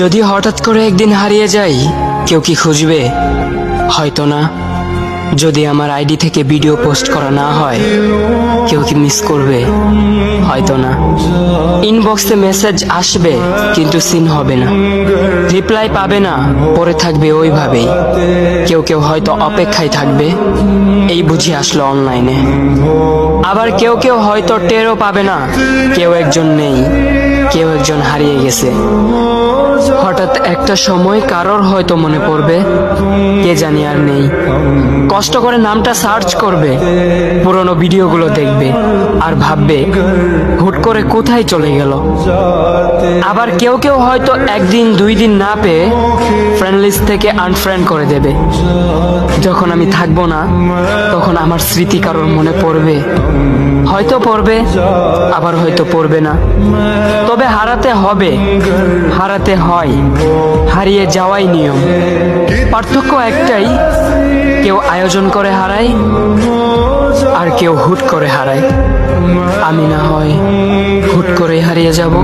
যদি হঠাৎ করে একদিন হারিয়ে যাই, কেউ কি খুঁজবে? হয়তো না। যদি আমার আইডি থেকে ভিডিও পোস্ট করা না হয়, কেউ কি মিস করবে? হয়তো না। ইনবক্সে মেসেজ আসবে কিন্তু সিন হবে না, রিপ্লাই পাবে না, পরে থাকবে ওইভাবেই। কেউ কেউ হয়তো অপেক্ষায় থাকবে, এই বুঝি আসলো অনলাইনে। আবার কেউ কেউ হয়তো টেরও পাবে না, কেউ একজন নেই, কেউ একজন হারিয়ে গেছে। হঠাৎ একটা সময় কারোর হয়তো মনে পড়বে, কে জানি আর নেই। কষ্ট করে নামটা সার্চ করবে, পুরনো ভিডিওগুলো দেখবে আর ভাববে হুট করে কোথায় চলে গেল। আবার কেউ কেউ হয়তো একদিন দুই দিন না পেয়ে ফ্রেন্ড লিস্ট থেকে আনফ্রেন্ড করে দেবে। যখন আমি থাকবো না, তখন আমার স্মৃতি কারোর মনে পড়বে, হয়তো পড়বে, আবার হয়তো পড়বে না। তবে হারাতে হবে, হারাতে হয়, হারিয়ে যাওয়াই নিয়ম। পার্থক্য একটাই, কেউ আয়োজন করে হারায় আর কেউ হুট করে হারায়। আমি না হয় হুট করে হারিয়ে যাব।